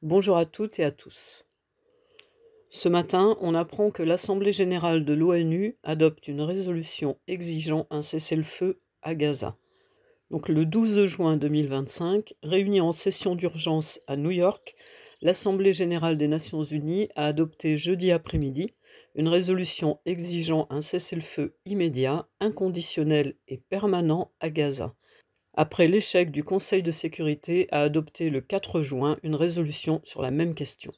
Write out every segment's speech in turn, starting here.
Bonjour à toutes et à tous. Ce matin, on apprend que l'Assemblée générale de l'ONU adopte une résolution exigeant un cessez-le-feu à Gaza. Donc le 12 juin 2025, réunie en session d'urgence à New York, l'Assemblée générale des Nations unies a adopté jeudi après-midi une résolution exigeant un cessez-le-feu immédiat, inconditionnel et permanent à Gaza, après l'échec du Conseil de sécurité à adopter le 4 juin une résolution sur la même question.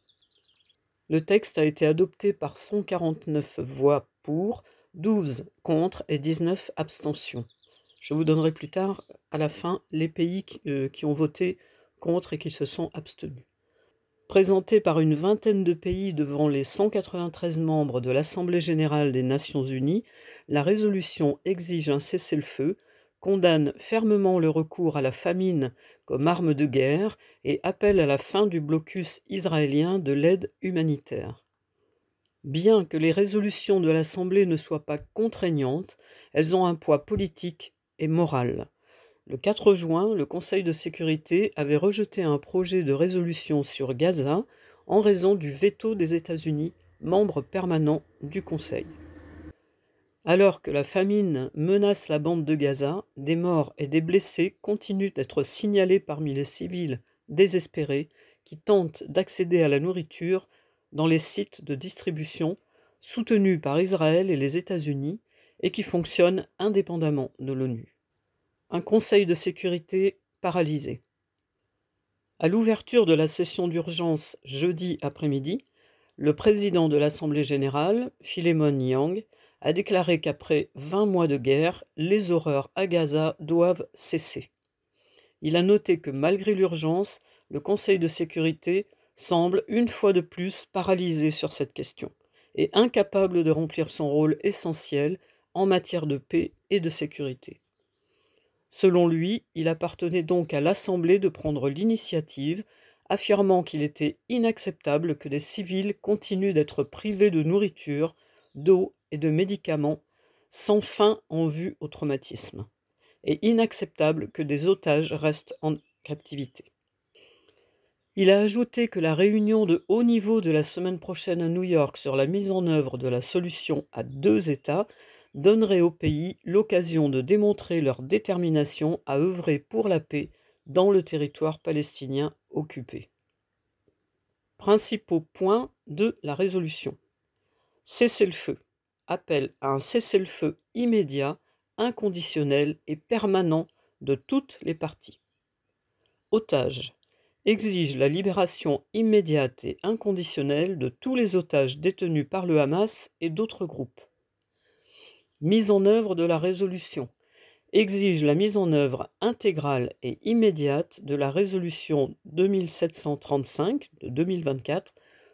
Le texte a été adopté par 149 voix pour, 12 contre et 19 abstentions. Je vous donnerai plus tard, à la fin, les pays qui ont voté contre et qui se sont abstenus. Présentée par une vingtaine de pays devant les 193 membres de l'Assemblée générale des Nations unies, la résolution exige un cessez-le-feu, condamne fermement le recours à la famine comme arme de guerre et appelle à la fin du blocus israélien de l'aide humanitaire. Bien que les résolutions de l'Assemblée ne soient pas contraignantes, elles ont un poids politique et moral. Le 4 juin, le Conseil de sécurité avait rejeté un projet de résolution sur Gaza en raison du veto des États-Unis, membre permanent du Conseil. Alors que la famine menace la bande de Gaza, des morts et des blessés continuent d'être signalés parmi les civils désespérés qui tentent d'accéder à la nourriture dans les sites de distribution soutenus par Israël et les États-Unis et qui fonctionnent indépendamment de l'ONU. Un Conseil de sécurité paralysé. À l'ouverture de la session d'urgence jeudi après-midi, le président de l'Assemblée générale, Philémon Yang, a déclaré qu'après 20 mois de guerre, les horreurs à Gaza doivent cesser. Il a noté que malgré l'urgence, le Conseil de sécurité semble une fois de plus paralysé sur cette question et incapable de remplir son rôle essentiel en matière de paix et de sécurité. Selon lui, il appartenait donc à l'Assemblée de prendre l'initiative, affirmant qu'il était inacceptable que des civils continuent d'être privés de nourriture, d'eau et de médicaments, sans fin en vue au traumatisme, et inacceptable que des otages restent en captivité. Il a ajouté que la réunion de haut niveau de la semaine prochaine à New York sur la mise en œuvre de la solution à 2 États donnerait au pays l'occasion de démontrer leur détermination à œuvrer pour la paix dans le territoire palestinien occupé. Principaux points de la résolution. Cessez-le-feu. Appel à un cessez-le-feu immédiat, inconditionnel et permanent de toutes les parties. Otages. Exige la libération immédiate et inconditionnelle de tous les otages détenus par le Hamas et d'autres groupes. Mise en œuvre de la résolution. Exige la mise en œuvre intégrale et immédiate de la résolution 2735 de 2024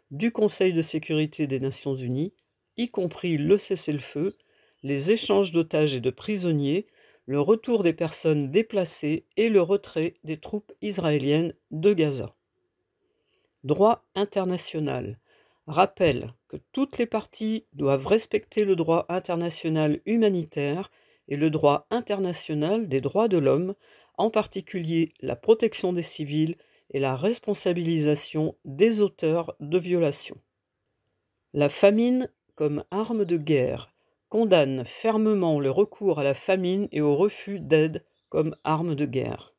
du Conseil de sécurité des Nations unies, y compris le cessez-le-feu, les échanges d'otages et de prisonniers, le retour des personnes déplacées et le retrait des troupes israéliennes de Gaza. Droit international. Rappelle que toutes les parties doivent respecter le droit international humanitaire et le droit international des droits de l'homme, en particulier la protection des civils et la responsabilisation des auteurs de violations. La famine comme arme de guerre condamne fermement le recours à la famine et au refus d'aide comme arme de guerre.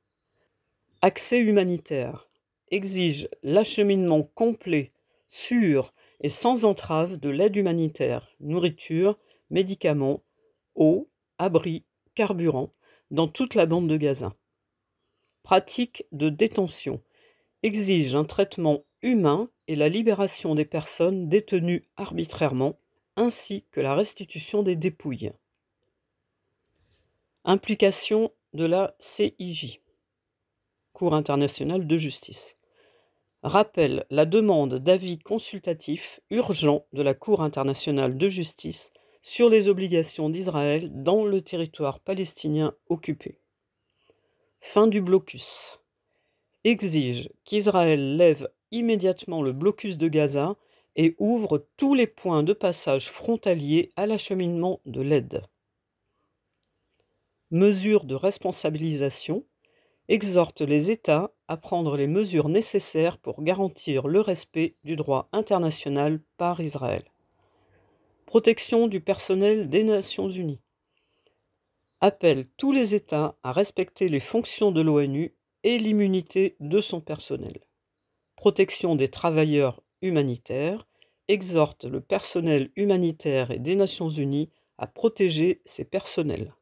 Accès humanitaire exige l'acheminement complet, sûr et sans entrave de l'aide humanitaire, nourriture, médicaments, eau, abri, carburant, dans toute la bande de Gaza. Pratique de détention exige un traitement humain et la libération des personnes détenues arbitrairement, ainsi que la restitution des dépouilles. Implication de la CIJ, Cour internationale de justice. Rappelle la demande d'avis consultatif urgent de la Cour internationale de justice sur les obligations d'Israël dans le territoire palestinien occupé. Fin du blocus. Exige qu'Israël lève immédiatement le blocus de Gaza et ouvre tous les points de passage frontaliers à l'acheminement de l'aide. Mesures de responsabilisation. exhorte les États à prendre les mesures nécessaires pour garantir le respect du droit international par Israël. Protection du personnel des Nations Unies. Appelle tous les États à respecter les fonctions de l'ONU et l'immunité de son personnel. Protection des travailleurs humanitaires. Exhorte le personnel humanitaire et des Nations Unies à protéger ces personnels.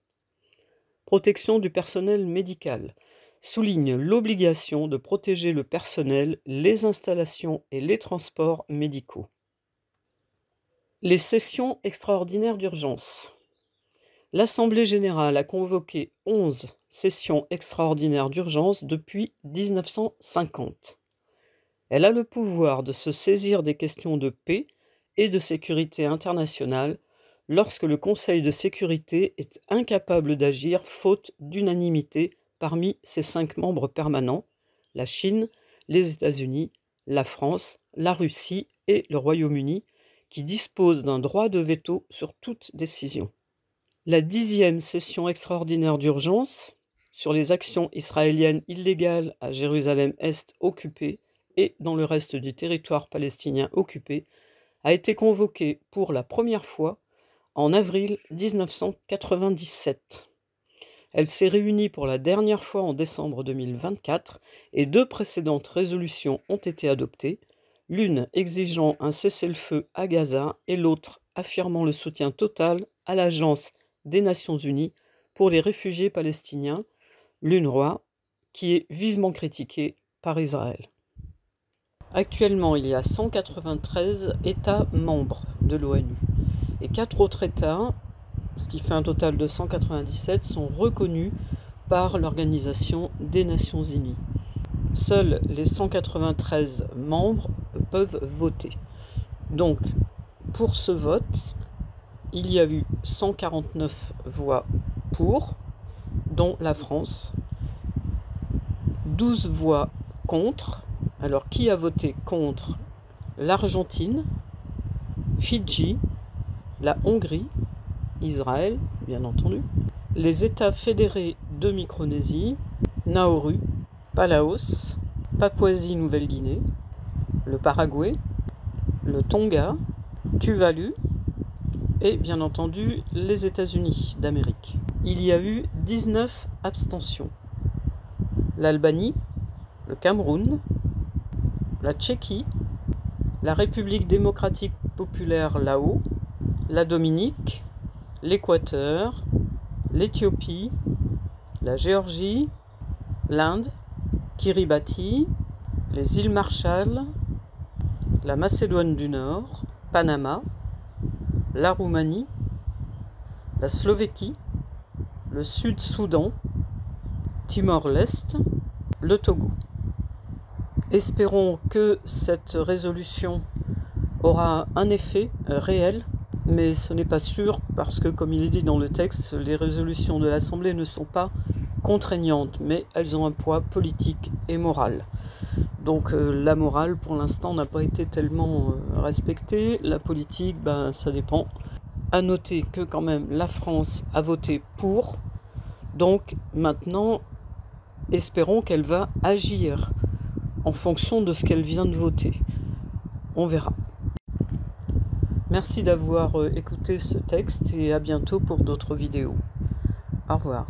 Protection du personnel médical. Souligne l'obligation de protéger le personnel, les installations et les transports médicaux. Les sessions extraordinaires d'urgence. L'Assemblée générale a convoqué 11 sessions extraordinaires d'urgence depuis 1950. Elle a le pouvoir de se saisir des questions de paix et de sécurité internationale lorsque le Conseil de sécurité est incapable d'agir faute d'unanimité parmi ses 5 membres permanents, la Chine, les États-Unis, la France, la Russie et le Royaume-Uni, qui disposent d'un droit de veto sur toute décision. La 10e session extraordinaire d'urgence sur les actions israéliennes illégales à Jérusalem-Est occupée et dans le reste du territoire palestinien occupé a été convoquée pour la première fois en avril 1997. Elle s'est réunie pour la dernière fois en décembre 2024 et 2 précédentes résolutions ont été adoptées, l'une exigeant un cessez-le-feu à Gaza et l'autre affirmant le soutien total à l'Agence des Nations Unies pour les réfugiés palestiniens, l'UNRWA, qui est vivement critiquée par Israël. Actuellement, il y a 193 États membres de l'ONU et 4 autres États, ce qui fait un total de 197, sont reconnus par l'Organisation des Nations Unies. Seuls les 193 membres peuvent voter. Donc, pour ce vote, il y a eu 149 voix pour, dont la France, 12 voix contre. Alors, qui a voté contre? L'Argentine, Fidji, la Hongrie, Israël, bien entendu, les États fédérés de Micronésie, Nauru, Palaos, Papouasie-Nouvelle-Guinée, le Paraguay, le Tonga, Tuvalu et bien entendu les États-Unis d'Amérique. Il y a eu 19 abstentions. L'Albanie, le Cameroun, la Tchéquie, la République démocratique populaire Laos, la Dominique, l'Équateur, l'Éthiopie, la Géorgie, l'Inde, Kiribati, les îles Marshall, la Macédoine du Nord, Panama, la Roumanie, la Slovéquie, le Sud-Soudan, Timor-Leste, le Togo. Espérons que cette résolution aura un effet réel, mais ce n'est pas sûr parce que, comme il est dit dans le texte, les résolutions de l'Assemblée ne sont pas contraignantes, mais elles ont un poids politique et moral. Donc la morale, pour l'instant, n'a pas été tellement respectée. La politique, ça dépend. À noter que quand même la France a voté pour. Donc maintenant, espérons qu'elle va agir en fonction de ce qu'elle vient de voter. On verra. Merci d'avoir écouté ce texte et à bientôt pour d'autres vidéos. Au revoir.